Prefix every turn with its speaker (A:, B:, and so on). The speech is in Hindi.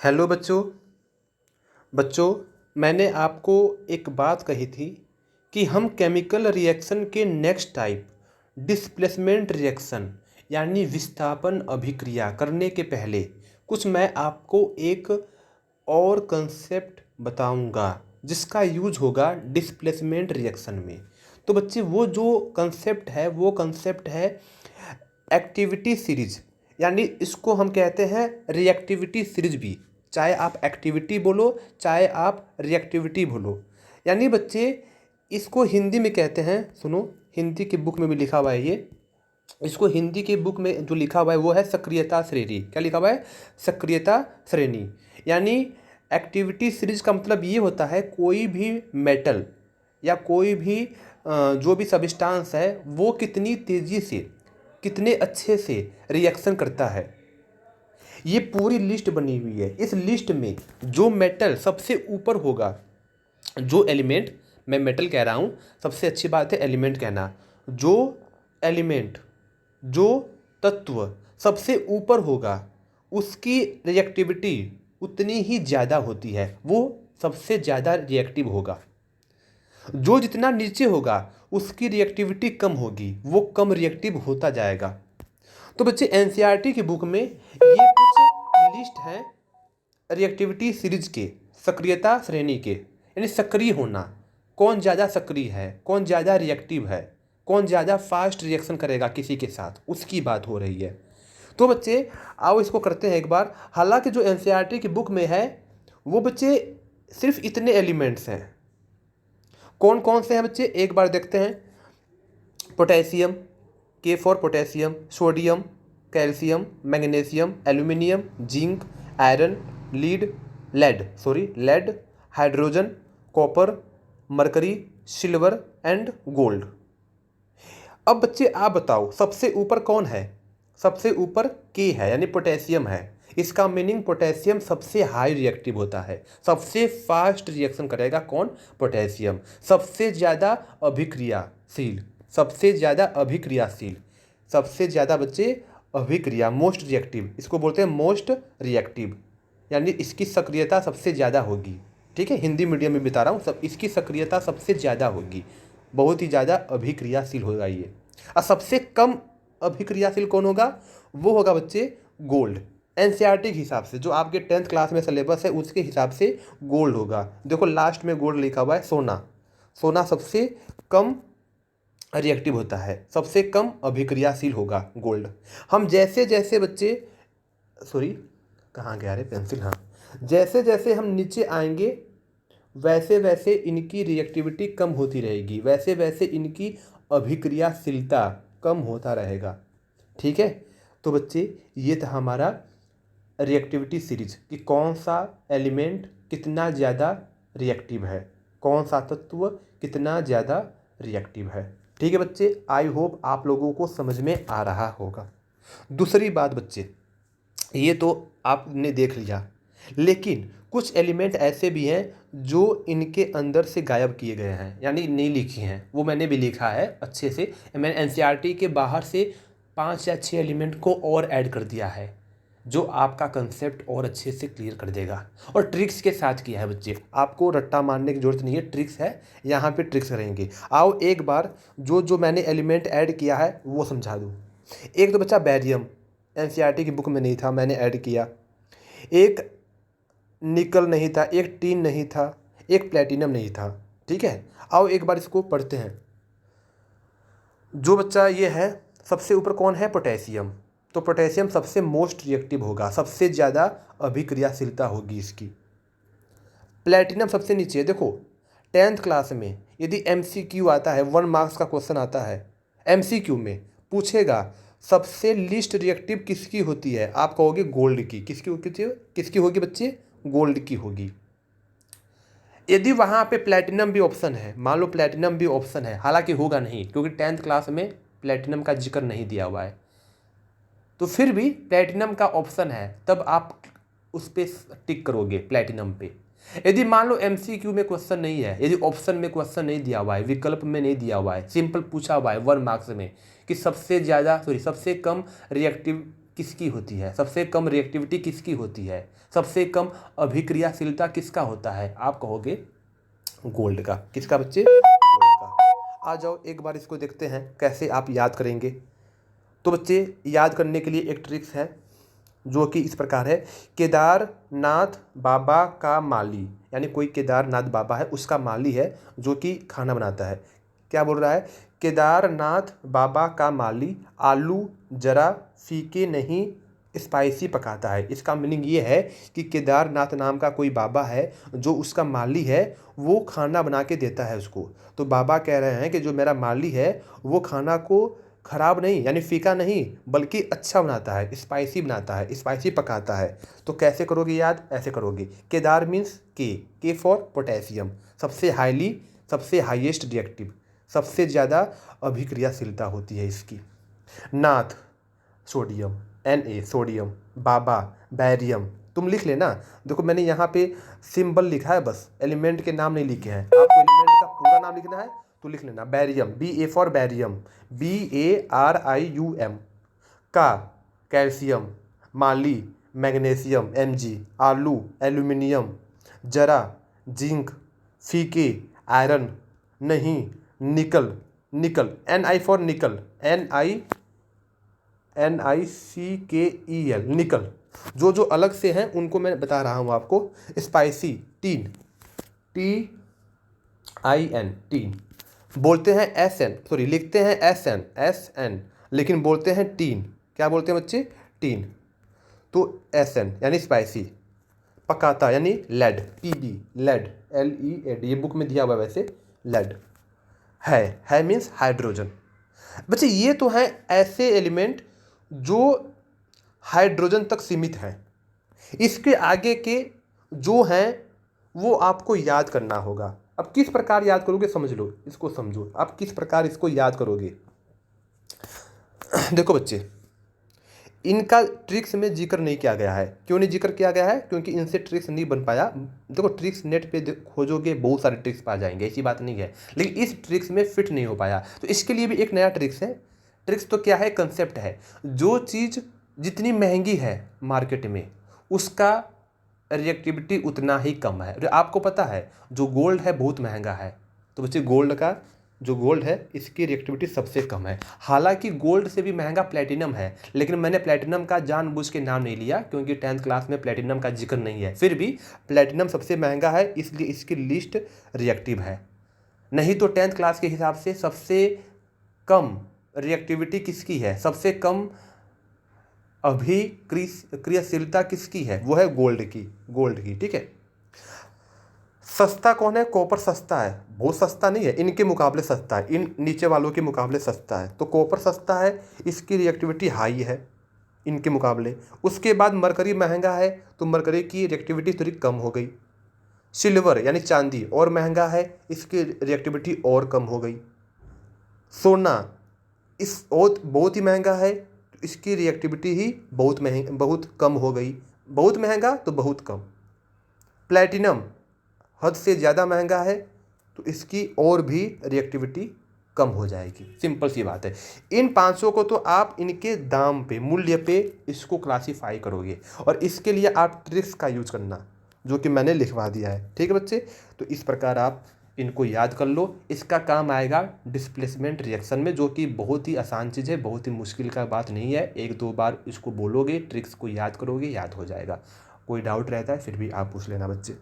A: हेलो बच्चों। बच्चों, मैंने आपको एक बात कही थी कि हम केमिकल रिएक्शन के नेक्स्ट टाइप डिस्प्लेसमेंट रिएक्शन यानी विस्थापन अभिक्रिया करने के पहले कुछ मैं आपको एक और कंसेप्ट बताऊंगा जिसका यूज होगा डिस्प्लेसमेंट रिएक्शन में। तो बच्चे, वो जो कंसेप्ट है एक्टिविटी सीरीज, यानी इसको हम कहते हैं रिएक्टिविटी सीरीज भी। चाहे आप एक्टिविटी बोलो, चाहे आप रिएक्टिविटी बोलो। यानी बच्चे, इसको हिंदी में कहते हैं, सुनो, हिंदी की बुक में भी लिखा हुआ है ये। इसको हिंदी की बुक में जो लिखा हुआ है वो है सक्रियता श्रेणी। क्या लिखा हुआ है? सक्रियता श्रेणी। यानी एक्टिविटी सीरीज का मतलब ये होता है कोई भी मेटल या कोई भी जो भी सब्सटेंस है वो कितनी तेज़ी से, कितने अच्छे से रिएक्शन करता है। ये पूरी लिस्ट बनी हुई है। इस लिस्ट में जो मेटल सबसे ऊपर होगा, जो एलिमेंट, मैं मेटल कह रहा हूँ, सबसे अच्छी बात है एलिमेंट कहना। जो एलिमेंट, जो तत्व सबसे ऊपर होगा उसकी रिएक्टिविटी उतनी ही ज़्यादा होती है, वो सबसे ज़्यादा रिएक्टिव होगा। जो जितना नीचे होगा उसकी रिएक्टिविटी कम होगी, वो कम रिएक्टिव होता जाएगा। तो बच्चे, एनसीईआरटी की बुक में ये कुछ लिस्ट है रिएक्टिविटी सीरीज के, सक्रियता श्रेणी के, यानी सक्रिय होना, कौन ज़्यादा सक्रिय है, कौन ज़्यादा रिएक्टिव है, कौन ज़्यादा फास्ट रिएक्शन करेगा किसी के साथ, उसकी बात हो रही है। तो बच्चे आओ इसको करते हैं एक बार। हालांकि जो एनसीईआरटी की बुक में है वो बच्चे सिर्फ इतने एलिमेंट्स हैं। कौन कौन से हैं बच्चे, एक बार देखते हैं। Potassium, K for potassium, sodium, calcium, magnesium, aluminium, zinc, iron, lead, hydrogen, copper, mercury, silver and gold. अब बच्चे आप बताओ सबसे ऊपर कौन है? सबसे ऊपर के है, यानी पोटेशियम है। इसका मीनिंग पोटेशियम सबसे हाई रिएक्टिव होता है, सबसे फास्ट रिएक्शन करेगा। कौन? पोटेशियम। सबसे ज़्यादा अभिक्रियाशील, सबसे ज़्यादा अभिक्रियाशील, सबसे ज़्यादा बच्चे अभिक्रिया, मोस्ट रिएक्टिव, इसको बोलते हैं मोस्ट रिएक्टिव, यानी इसकी सक्रियता सबसे ज़्यादा होगी। ठीक है, हिंदी मीडियम में बता रहा हूँ, सब इसकी सक्रियता सबसे ज़्यादा होगी, बहुत ही ज़्यादा अभिक्रियाशील होगा ये। और सबसे कम अभिक्रियाशील कौन होगा? वो होगा बच्चे गोल्ड। एनसीईआरटी के हिसाब से, जो आपके 10th क्लास में सिलेबस है उसके हिसाब से गोल्ड होगा। देखो लास्ट में गोल्ड लिखा हुआ है। सोना, सोना सबसे कम रिएक्टिव होता है, सबसे कम अभिक्रियाशील होगा गोल्ड। हम जैसे जैसे बच्चे, सॉरी कहाँ गया रे पेंसिल, हाँ, जैसे जैसे हम नीचे आएंगे वैसे वैसे इनकी रिएक्टिविटी कम होती रहेगी, वैसे वैसे इनकी अभिक्रियाशीलता कम होता रहेगा। ठीक है, तो बच्चे ये था हमारा रिएक्टिविटी सीरीज कि कौन सा एलिमेंट कितना ज़्यादा रिएक्टिव है, कौन सा तत्व कितना ज़्यादा रिएक्टिव है। ठीक है बच्चे, आई होप आप लोगों को समझ में आ रहा होगा। दूसरी बात बच्चे, ये तो आपने देख लिया, लेकिन कुछ एलिमेंट ऐसे भी हैं जो इनके अंदर से गायब किए गए हैं, यानी नहीं लिखे हैं। वो मैंने भी लिखा है अच्छे से, मैंने एनसीईआरटी के बाहर से 5 या 6 एलिमेंट को और ऐड कर दिया है, जो आपका कंसेप्ट और अच्छे से क्लियर कर देगा। और ट्रिक्स के साथ किया है बच्चे, आपको रट्टा मारने की जरूरत नहीं है, ट्रिक्स है, यहाँ पे ट्रिक्स करेंगे। आओ एक बार जो जो मैंने एलिमेंट ऐड किया है वो समझा दूँ। एक तो बच्चा बैरियम, एनसीईआरटी की बुक में नहीं था, मैंने ऐड किया। एक निकल नहीं था, एक टीन नहीं था, एक प्लेटिनम नहीं था। ठीक है, आओ एक बार इसको पढ़ते हैं। जो बच्चा ये है, सबसे ऊपर कौन है? पोटेशियम। तो पोटेशियम सबसे मोस्ट रिएक्टिव होगा, सबसे ज़्यादा अभिक्रियाशीलता होगी इसकी। प्लेटिनम सबसे नीचे है। देखो 10th क्लास में यदि एमसीक्यू आता है, 1 मार्क्स का क्वेश्चन आता है, एमसीक्यू में पूछेगा सबसे लीस्ट रिएक्टिव किसकी होती है, आप कहोगे गोल्ड की। किसकी होगी बच्चे? गोल्ड की होगी। यदि वहाँ पे प्लेटिनम भी ऑप्शन है, मान लो प्लेटिनम भी ऑप्शन है, हालांकि होगा नहीं क्योंकि 10th क्लास में प्लेटिनम का जिक्र नहीं दिया हुआ है, तो फिर भी प्लेटिनम का ऑप्शन है, तब आप उस पर टिक करोगे प्लेटिनम पे। यदि मान लो एमसीक्यू में क्वेश्चन नहीं है, यदि ऑप्शन में क्वेश्चन नहीं दिया हुआ है, विकल्प में नहीं दिया हुआ है, सिंपल पूछा हुआ है 1 मार्क्स में कि सबसे कम रिएक्टिव किसकी होती है, सबसे कम रिएक्टिविटी किसकी होती है, सबसे कम अभिक्रियाशीलता किसका होता है, आप कहोगे गोल्ड का। किसका बच्चे, गोल्ड का। आ जाओ एक बार इसको देखते हैं कैसे आप याद करेंगे। तो बच्चे याद करने के लिए एक ट्रिक्स है जो कि इस प्रकार है। केदारनाथ बाबा का माली, यानी कोई केदारनाथ बाबा है उसका माली है जो कि खाना बनाता है। क्या बोल रहा है, केदारनाथ बाबा का माली आलू जरा फीके नहीं स्पाइसी पकाता है। इसका मीनिंग ये है कि केदारनाथ नाम का कोई बाबा है जो उसका माली है, वो खाना बना के देता है उसको। तो बाबा कह रहे हैं कि जो मेरा माली है वो खाना को खराब नहीं यानी फीका नहीं बल्कि अच्छा बनाता है, स्पाइसी बनाता है, स्पाइसी पकाता है। तो कैसे करोगे याद, ऐसे करोगे। केदार मीन्स के फॉर पोटेशियम, सबसे हाईली, सबसे हाईएस्ट रिएक्टिव, सबसे ज़्यादा अभिक्रियाशीलता होती है इसकी। नाथ सोडियम, Na सोडियम, बाबा बैरियम, तुम लिख लेना। देखो मैंने यहाँ पे सिंबल लिखा है बस, एलिमेंट के नाम नहीं लिखे हैं। आपको एलिमेंट का पूरा नाम लिखना है तो लिख लेना barium, Ba for barium, Barium, का कैल्शियम, माली मैग्नीशियम Mg, आलू एल्यूमिनियम, जरा जिंक, फीके आयरन, नहीं निकल, निकल Ni फॉर निकल, NiCkel निकल। जो जो अलग से हैं उनको मैं बता रहा हूँ आपको। स्पाइसी टीन, TIN टीन, बोलते हैं SN, सॉरी लिखते हैं SN लेकिन बोलते हैं टीन। क्या बोलते हैं बच्चे, टीन। तो SN यानी स्पाइसी, पकाता यानी लेड, PB लेड, LEAD, ये बुक में दिया हुआ वैसे लेड है मीन्स हाइड्रोजन। बच्चे ये तो हैं ऐसे एलिमेंट जो हाइड्रोजन तक सीमित हैं। इसके आगे के जो हैं वो आपको याद करना होगा। अब किस प्रकार याद करोगे समझ लो, इसको समझो आप किस प्रकार इसको याद करोगे। देखो बच्चे इनका ट्रिक्स में जिक्र नहीं किया गया है। क्यों नहीं जिक्र किया गया है, क्योंकि इनसे ट्रिक्स नहीं बन पाया। देखो ट्रिक्स नेट पे खोजोगे बहुत सारे ट्रिक्स पा जाएंगे, ऐसी बात नहीं है, लेकिन इस ट्रिक्स में फिट नहीं हो पाया। तो इसके लिए भी एक नया ट्रिक्स है। ट्रिक्स तो क्या है, कंसेप्ट है। जो चीज़ जितनी महंगी है मार्केट में उसका रिएक्टिविटी उतना ही कम है। और आपको पता है जो गोल्ड है बहुत महंगा है, तो बच्चे गोल्ड का जो गोल्ड है इसकी रिएक्टिविटी सबसे कम है। हालांकि गोल्ड से भी महंगा प्लेटिनम है, लेकिन मैंने प्लेटिनम का जानबूझ के नाम नहीं लिया क्योंकि 10th क्लास में प्लेटिनम का जिक्र नहीं है। फिर भी प्लेटिनम सबसे महंगा है इसलिए इसकी लिस्ट रिएक्टिव है। नहीं तो 10th क्लास के हिसाब से सबसे कम रिएक्टिविटी किसकी है, सबसे कम अभिक्रियाशीलता किसकी है, वो है गोल्ड की। ठीक है। सस्ता कौन है, कॉपर सस्ता है, बहुत सस्ता नहीं है, इनके मुकाबले सस्ता है, इन नीचे वालों के मुकाबले सस्ता है। तो कॉपर सस्ता है, इसकी रिएक्टिविटी हाई है इनके मुकाबले। उसके बाद मरकरी महंगा है तो मरकरी की रिएक्टिविटी थोड़ी कम हो गई। सिल्वर यानी चांदी और महंगा है, इसकी रिएक्टिविटी और कम हो गई। सोना इस बहुत ही महंगा है तो इसकी रिएक्टिविटी ही बहुत कम हो गई। बहुत महंगा तो बहुत कम। प्लैटिनम हद से ज़्यादा महंगा है तो इसकी और भी रिएक्टिविटी कम हो जाएगी। सिंपल सी बात है। इन 500 को तो आप इनके दाम पे, मूल्य पे इसको क्लासीफाई करोगे और इसके लिए आप ट्रिक्स का यूज करना जो कि मैंने लिखवा दिया है। ठीक है बच्चे, तो इस प्रकार आप इनको याद कर लो। इसका काम आएगा डिस्प्लेसमेंट रिएक्शन में, जो कि बहुत ही आसान चीज़ है, बहुत ही मुश्किल का बात नहीं है। 1-2 बार इसको बोलोगे, ट्रिक्स को याद करोगे, याद हो जाएगा। कोई डाउट रहता है फिर भी आप पूछ लेना बच्चे।